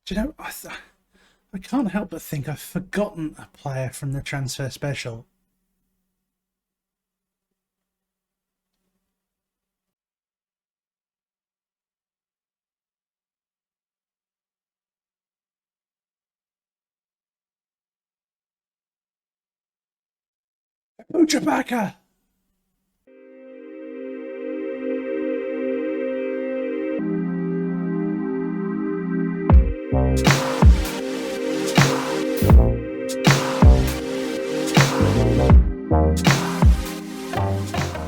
Do you know, I can't help but think I've forgotten a player from the transfer special. Uchabaka!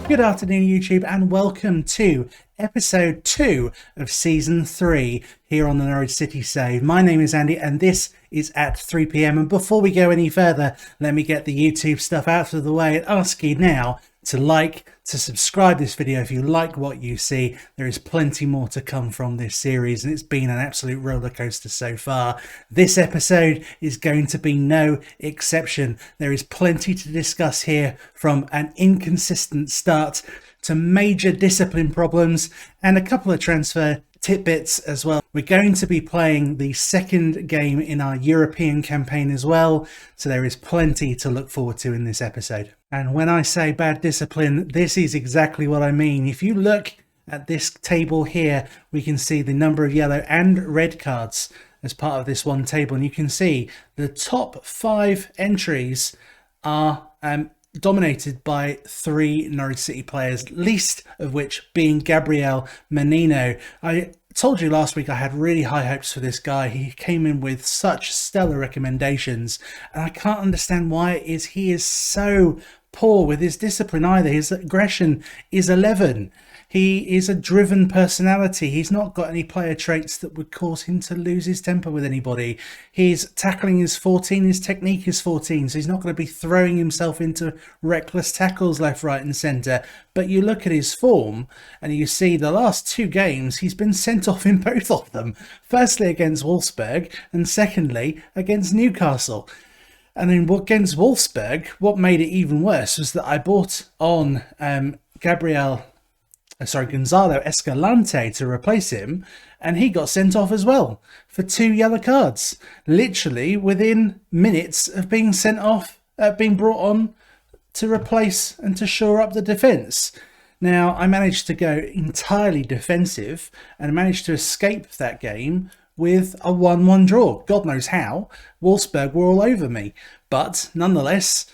Good afternoon, YouTube, and welcome to episode 2 of season 3 here on the Norwich City Save. My name is Andy, and this is at 3 p.m. And before we go any further, let me get the YouTube stuff out of the way and ask you now to like, to subscribe this video if you like what you see. There is plenty more to come from this series, and it's been an absolute roller coaster so far. This episode is going to be no exception. There is plenty to discuss here, from an inconsistent start to major discipline problems and a couple of transfer tidbits as well. We're going to be playing the second game in our European campaign as well, so there is plenty to look forward to in this episode. And when I say bad discipline, this is exactly what I mean. If you look at this table here, we can see the number of yellow and red cards as part of this one table, and you can see the top 5 entries are dominated by 3 Norwich City players, least of which being Gabriel Menino. I told you last week I had really high hopes for this guy. He came in with such stellar recommendations, and I can't understand why it is he is so poor with his discipline either. His aggression is 11. He is a driven personality. He's not got any player traits that would cause him to lose his temper with anybody. His tackling is 14, his technique is 14, so he's not going to be throwing himself into reckless tackles left, right and centre. But you look at his form and you see the last 2 games, he's been sent off in both of them. Firstly against Wolfsburg, and secondly against Newcastle. And then against Wolfsburg, what made it even worse was that I bought on Gonzalo Escalante to replace him, and he got sent off as well for 2 yellow cards, literally within minutes of being sent off, being brought on to replace and to shore up the defence. Now, I managed to go entirely defensive and managed to escape that game with a 1-1 draw. God knows how. Wolfsburg were all over me, but nonetheless,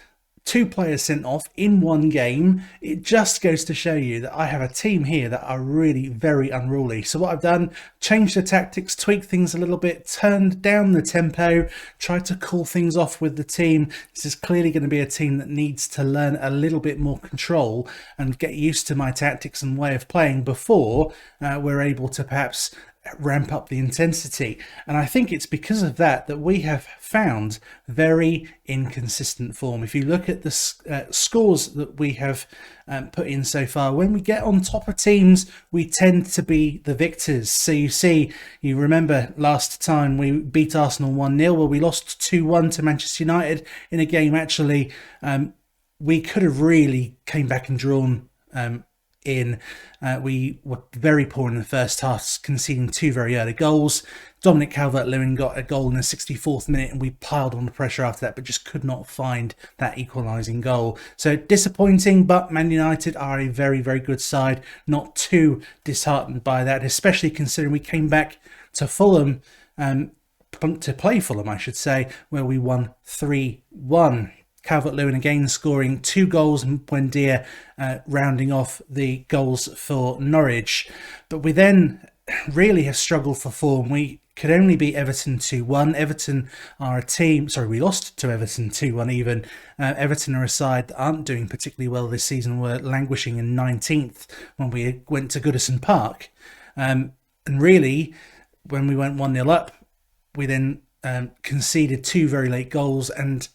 2 players sent off in 1 game. It just goes to show you that I have a team here that are really very unruly. So what I've done, changed the tactics, tweaked things a little bit, turned down the tempo, tried to cool things off with the team. This is clearly going to be a team that needs to learn a little bit more control and get used to my tactics and way of playing before we're able to perhaps ramp up the intensity. And I think it's because of that that we have found very inconsistent form. If you look at the scores that we have put in so far, when we get on top of teams, we tend to be the victors. So you remember last time we beat Arsenal 1-0, well, we lost 2-1 to Manchester United in a game actually we could have really came back and drawn we were very poor in the first half, conceding 2 very early goals. Dominic Calvert-Lewin got a goal in the 64th minute, and we piled on the pressure after that, but just could not find that equalising goal. So disappointing, but Man United are a very, very good side. Not too disheartened by that, especially considering we came back to Fulham, to play Fulham, I should say, where we won 3-1. Calvert-Lewin again scoring 2 goals, and Buendia rounding off the goals for Norwich. But we then really have struggled for form. We could only beat Everton 2-1. Everton are a team, we lost to Everton 2-1 even. Everton are a side that aren't doing particularly well this season. We're languishing in 19th when we went to Goodison Park. And really, when we went 1-0 up, we then conceded 2 very late goals, and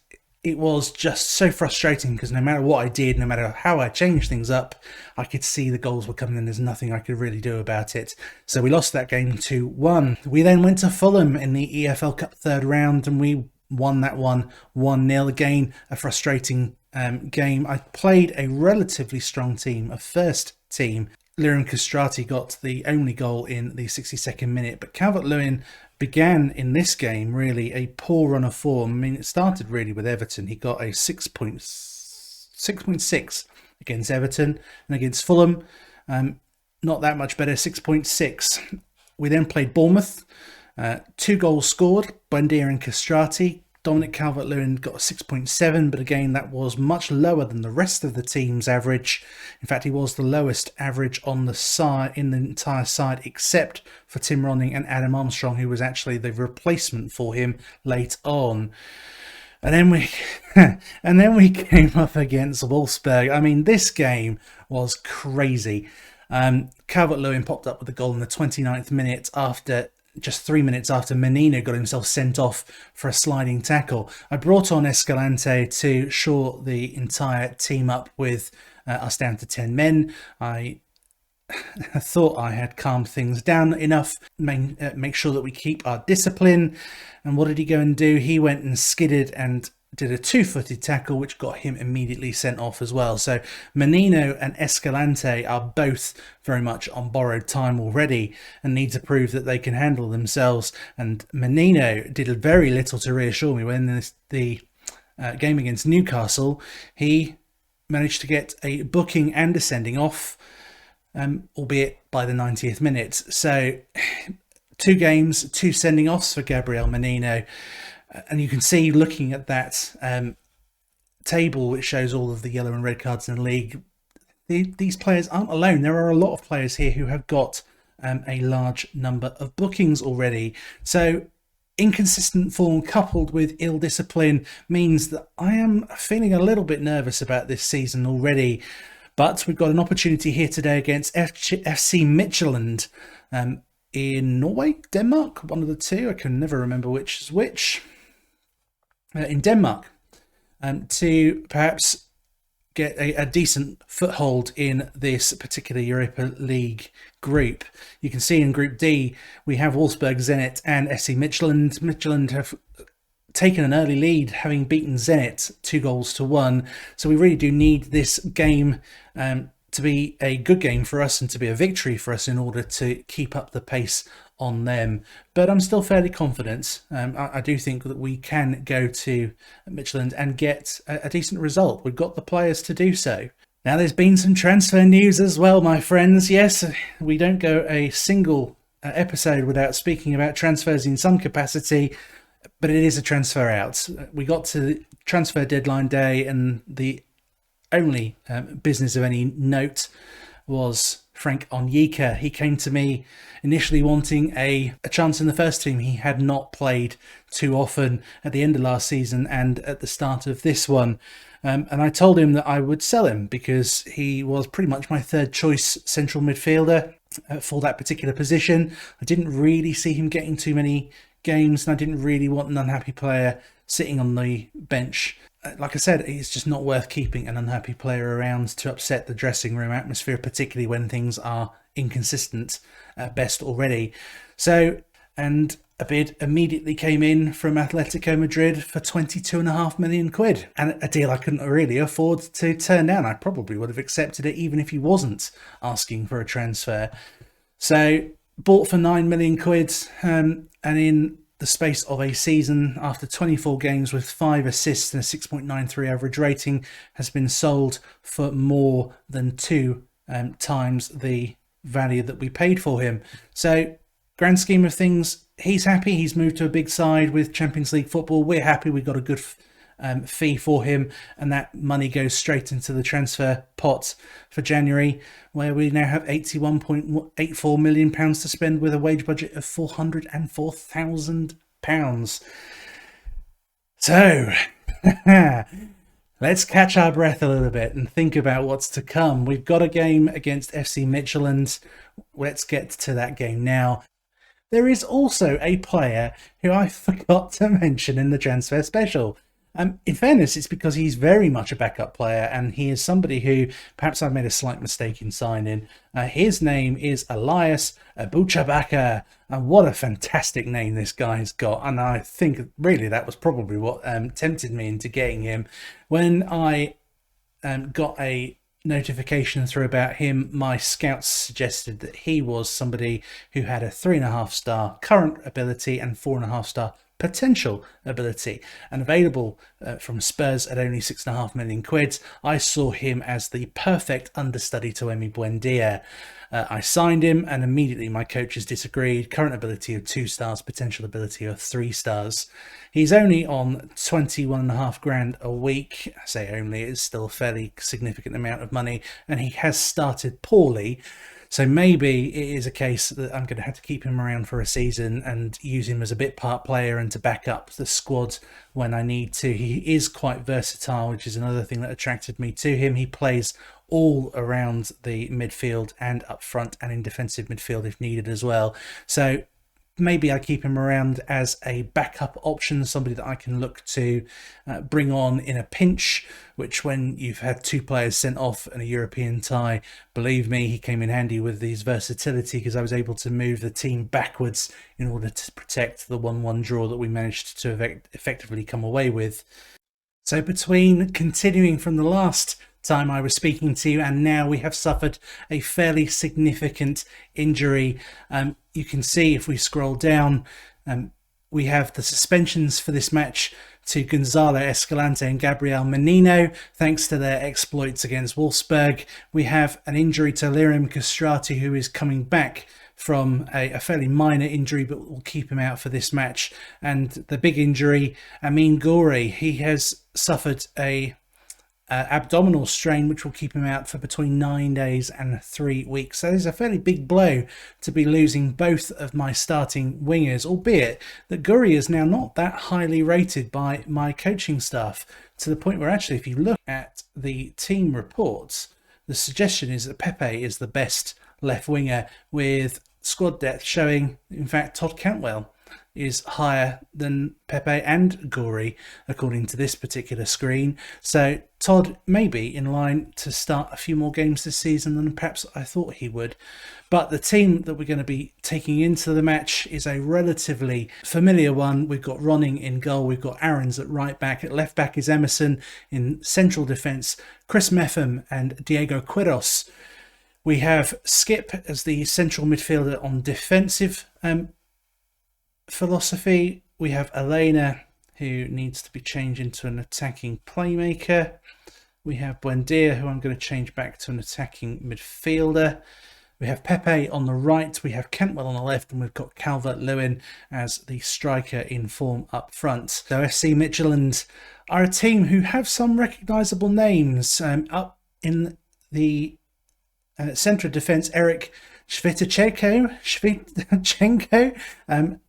it was just so frustrating because no matter what I did, no matter how I changed things up, I could see the goals were coming and there's nothing I could really do about it. So we lost that game 2-1. We then went to Fulham in the EFL Cup 3rd round and we won that one 1-0. Again, a frustrating game. I played a relatively strong team, a first team Liam Castrati got the only goal in the 62nd minute, but Calvert-Lewin began in this game really a poor run of form. I mean, it started really with Everton. He got a 6.6 against Everton, and against Fulham, not that much better, 6.6. We then played Bournemouth. 2 goals scored by Liam Castrati. Dominic Calvert-Lewin got a 6.7, but again, that was much lower than the rest of the team's average. In fact, he was the lowest average on the side in the entire side, except for Tim Ronning and Adam Armstrong, who was actually the replacement for him late on. And then we came up against Wolfsburg. I mean, this game was crazy. Calvert-Lewin popped up with a goal in the 29th minute after just 3 minutes after Menino got himself sent off for a sliding tackle. I brought on Escalante to shore the entire team up with us down to 10 men. I thought I had calmed things down enough, make sure that we keep our discipline. And what did he go and do? He went and skidded and did a 2-footed tackle, which got him immediately sent off as well. So Menino and Escalante are both very much on borrowed time already and need to prove that they can handle themselves. And Menino did very little to reassure me. When the game against Newcastle, he managed to get a booking and a sending off, albeit by the 90th minute. So 2 games, 2 sending offs for Gabriel Menino. And you can see, looking at that table which shows all of the yellow and red cards in the league, these players aren't alone. There are a lot of players here who have got a large number of bookings already. So inconsistent form coupled with ill discipline means that I am feeling a little bit nervous about this season already. But we've got an opportunity here today against FC Midtjylland in Norway, Denmark, one of the two. I can never remember which is which. In Denmark, to perhaps get a decent foothold in this particular Europa League group. You can see in Group D, we have Wolfsburg, Zenit and SC Midtjylland. Midtjylland have taken an early lead, having beaten Zenit 2-1. So we really do need this game to be a good game for us and to be a victory for us in order to keep up the pace on them. But I'm still fairly confident. I do think that we can go to Midtjylland and get a decent result. We've got the players to do so. Now, there's been some transfer news as well, my friends. Yes, we don't go a single episode without speaking about transfers in some capacity, but it is a transfer out. We got to the transfer deadline day and the only business of any note was Frank Onyeka. He came to me initially wanting a chance in the first team. He had not played too often at the end of last season and at the start of this one. And I told him that I would sell him because he was pretty much my third choice central midfielder for that particular position. I didn't really see him getting too many games, and I didn't really want an unhappy player sitting on the bench. Like I said, it's just not worth keeping an unhappy player around to upset the dressing room atmosphere, particularly when things are inconsistent at best already. So, and a bid immediately came in from Atletico Madrid for 22.5 million quid, and a deal I couldn't really afford to turn down. I probably would have accepted it even if he wasn't asking for a transfer. So, bought for 9 million quid, and in the space of a season, after 24 games with 5 assists and a 6.93 average rating, has been sold for more than 2 times the value that we paid for him. So, grand scheme of things, he's happy. He's moved to a big side with Champions League football. We're happy. We got a good fee for him, and that money goes straight into the transfer pot for January, where we now have £81.84 million to spend with a wage budget of £404,000. So let's catch our breath a little bit and think about what's to come. We've got a game against FC Midtjylland. Let's get to that game now. There is also a player who I forgot to mention in the transfer special. In fairness, it's because he's very much a backup player, and he is somebody who perhaps I've made a slight mistake in signing. His name is Elias Abuchabaka, and what a fantastic name this guy's got. And I think really that was probably what tempted me into getting him. When I got a notification through about him, my scouts suggested that he was somebody who had a 3.5-star current ability and 4.5-star potential ability, and available from Spurs at only £6.5 million. I saw him as the perfect understudy to Emi Buendia. I signed him, and immediately my coaches disagreed. Current ability of 2 stars, potential ability of 3 stars. He's only on 21.5 grand a week. I say only, it's still a fairly significant amount of money, and he has started poorly. So maybe it is a case that I'm going to have to keep him around for a season and use him as a bit part player and to back up the squad when I need to. He is quite versatile, which is another thing that attracted me to him. He plays all around the midfield and up front and in defensive midfield if needed as well. So maybe I keep him around as a backup option, somebody that I can look to bring on in a pinch, which when you've had 2 players sent off and a European tie, believe me, he came in handy with his versatility because I was able to move the team backwards in order to protect the 1-1 draw that we managed to effectively come away with. So between continuing from the last time I was speaking to you and now, we have suffered a fairly significant injury. You can see if we scroll down, we have the suspensions for this match to Gonzalo Escalante and Gabriel Menino, thanks to their exploits against Wolfsburg. We have an injury to Lirim Castrati, who is coming back from a fairly minor injury, but will keep him out for this match. And the big injury, Amin Ghouri, he has suffered a abdominal strain, which will keep him out for between 9 days and 3 weeks. So it's a fairly big blow to be losing both of my starting wingers, albeit that Ghouri is now not that highly rated by my coaching staff, to the point where actually if you look at the team reports, the suggestion is that Pepe is the best left winger, with squad depth showing, in fact, Todd Cantwell is higher than Pepe and Ghouri, according to this particular screen. So Todd may be in line to start a few more games this season than perhaps I thought he would. But the team that we're going to be taking into the match is a relatively familiar one. We've got Ronning in goal. We've got Aarons at right back. At left back is Emerson. In central defence, Chris Meffam and Diego Quiros. We have Skip as the central midfielder on defensive philosophy. We have Elena, who needs to be changed into an attacking playmaker. We have Buendia, who I'm going to change back to an attacking midfielder. We have Pepe on the right, we have Cantwell on the left, and we've got Calvert-Lewin as the striker in form up front. So FC Midtjylland are a team who have some recognisable names. Up in the centre of defence, Eric Svitchenko.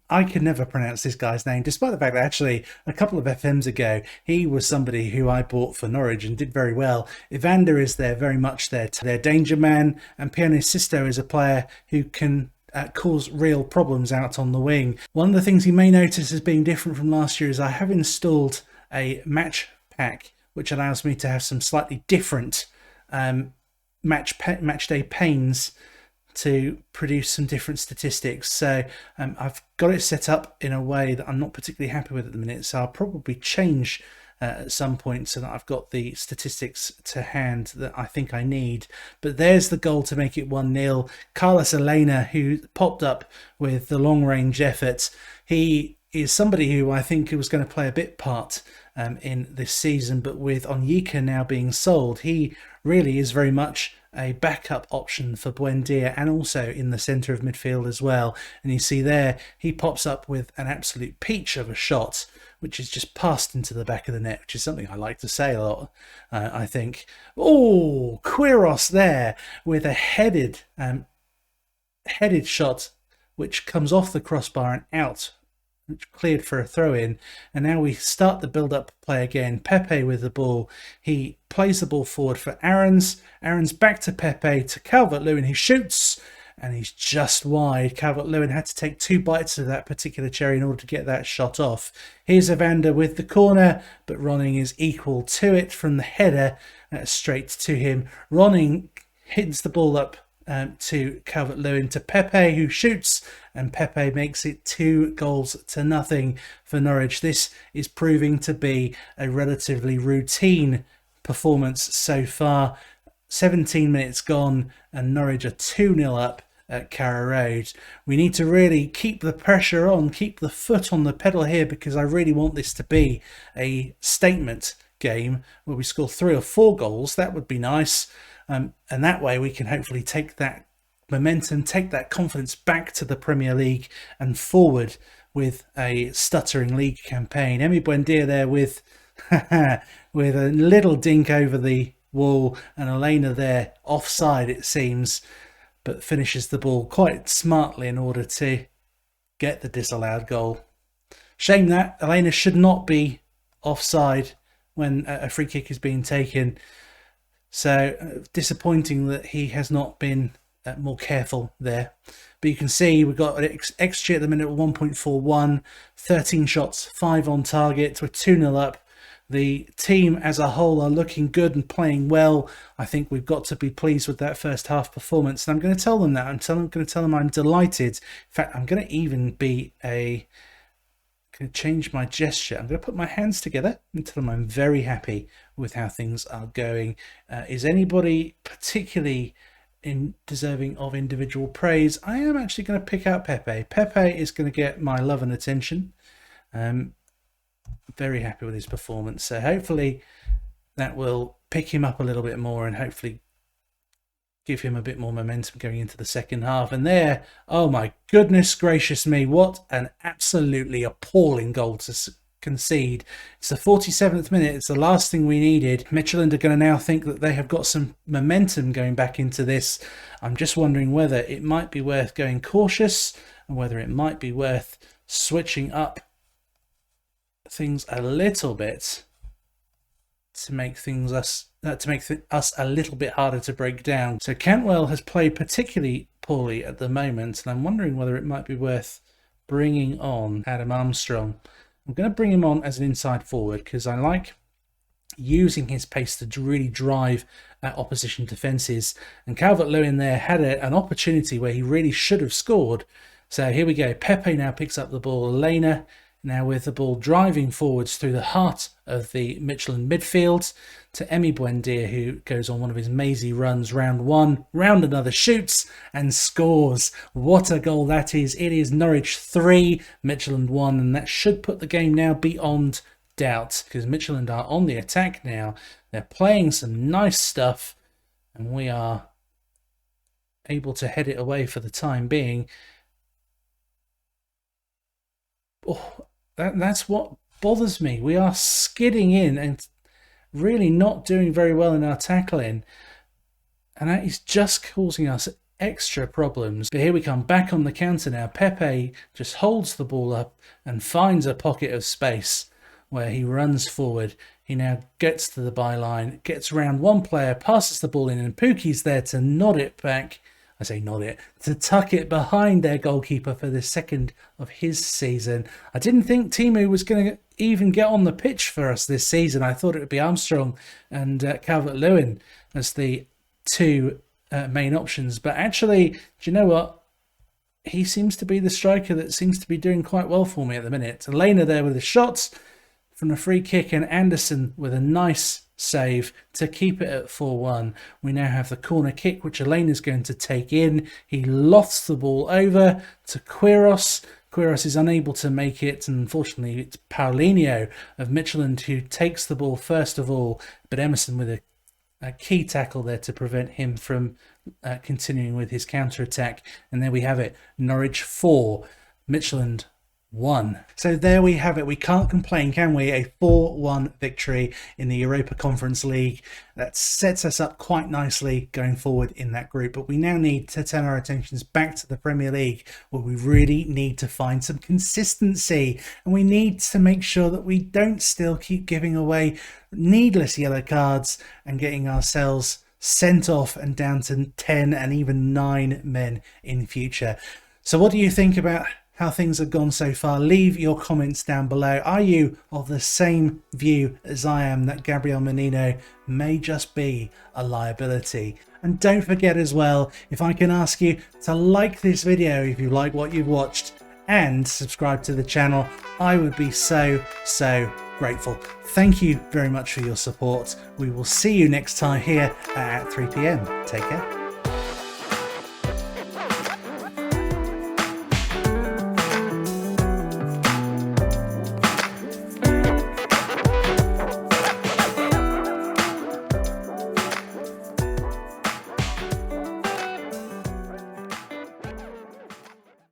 I could never pronounce this guy's name, despite the fact that actually a couple of FMs ago, he was somebody who I bought for Norwich and did very well. Evander is there, very much their danger man, and Pione Sisto is a player who can cause real problems out on the wing. One of the things you may notice as being different from last year is I have installed a match pack, which allows me to have some slightly different match day panes to produce some different statistics. So I've got it set up in a way that I'm not particularly happy with at the minute, so I'll probably change at some point so that I've got the statistics to hand that I think I need. But there's the goal to make it 1-0. Carlos Elena, who popped up with the long range effort, he is somebody who I think was going to play a bit part in this season, but with Onyeka now being sold, he really is very much a backup option for Buendia, and also in the centre of midfield as well. And you see there, he pops up with an absolute peach of a shot, which is just passed into the back of the net, which is something I like to say a lot, I think. Oh, Quiros there with a headed shot, which comes off the crossbar and out, which cleared for a throw-in. And now we start the build-up play again. Pepe with the ball. He plays the ball forward for Aarons. Aarons back to Pepe, to Calvert-Lewin, who shoots, and he's just wide. Calvert-Lewin had to take 2 bites of that particular cherry in order to get that shot off. Here's Evander with the corner, but Ronning is equal to it from the header, straight to him. Ronning hits the ball up to Calvert-Lewin, to Pepe, who shoots, and Pepe makes it 2-0 for Norwich. This is proving to be a relatively routine performance so far. 17 minutes gone and Norwich are 2-0 up at Carrow Road. We need to really keep the pressure on, keep the foot on the pedal here, because I really want this to be a statement game where we score 3 or 4 goals. That would be nice, and that way we can hopefully take that momentum, take that confidence back to the Premier League and forward with a stuttering league campaign. Emi Buendia there with with a little dink over the wall, and Elena there offside it seems, but finishes the ball quite smartly in order to get the disallowed goal. Shame that Elena should not be offside when a free kick is being taken. So disappointing that he has not been more careful there. But you can see we've got an XG at the minute of 1.41, 13 shots, 5 on target. We're 2-0 up. The team as a whole are looking good and playing well. I think we've got to be pleased with that first half performance. And I'm going to tell them that. I'm going to tell them I'm delighted. In fact, I'm going to even be going to change my gesture. I'm going to put my hands together and tell them I'm very happy with how things are going. Is anybody particularly deserving of individual praise? I am actually going to pick out Pepe. Pepe is going to get my love and attention. Very happy with his performance, so hopefully that will pick him up a little bit more and hopefully give him a bit more momentum going into the second half. And there, oh my goodness gracious me, what an absolutely appalling goal to concede. It's the 47th minute. It's the last thing we needed. Midtjylland are going to now think that they have got some momentum going back into this. I'm just wondering whether it might be worth going cautious and whether it might be worth switching up things a little bit to make us a little bit harder to break down. So Cantwell has played particularly poorly at the moment, and I'm wondering whether it might be worth bringing on Adam Armstrong. I'm going to bring him on as an inside forward because I like using his pace to really drive at opposition defences, and Calvert-Lewin there had an opportunity where he really should have scored. So here we go. Pepe now picks up the ball. Elena now with the ball driving forwards through the heart of the Midtjylland midfield to Emi Buendia, who goes on one of his mazy runs. Round one, round another, shoots and scores. What a goal that is. It is Norwich 3, Midtjylland 1, and that should put the game now beyond doubt because Midtjylland are on the attack now. They're playing some nice stuff and we are able to head it away for the time being. Oh, that's what bothers me. We are skidding in and really not doing very well in our tackling, and that is just causing us extra problems. But here we come back on the counter now. Pepe just holds the ball up and finds a pocket of space where he runs forward. He now gets to the byline, gets around one player, passes the ball in, and Pukki's there to nod it back. I say nod it, to tuck it behind their goalkeeper for the second of his season. I didn't think Timu was going to even get on the pitch for us this season. I thought it would be Armstrong and Calvert-Lewin as the two main options. But actually, do you know what? He seems to be the striker that seems to be doing quite well for me at the minute. Elena there with a shot from a free kick, and Anderson with a nice save to keep it at 4-1. We now have the corner kick, which Elena's going to take in. He lofts the ball over to Quiros. Quiros is unable to make it, and unfortunately it's Paulinho of Midtjylland who takes the ball first of all, but Emerson with a key tackle there to prevent him from continuing with his counter-attack. And there we have it, Norwich 4, Midtjylland 1. So there we have it. We can't complain, can we? A 4-1 victory in the Europa Conference League. That sets us up quite nicely going forward in that group. But we now need to turn our attentions back to the Premier League, where we really need to find some consistency. And we need to make sure that we don't still keep giving away needless yellow cards and getting ourselves sent off and down to 10 and even 9 men in future. So what do you think about how things have gone so far? Leave your comments down below. Are you of the same view as I am that Gabriel Menino may just be a liability? And don't forget as well, if I can ask you to like this video if you like what you've watched and subscribe to the channel, I would be so grateful. grateful. Thank you very much for your support. We will see you next time here at 3 p.m. Take care.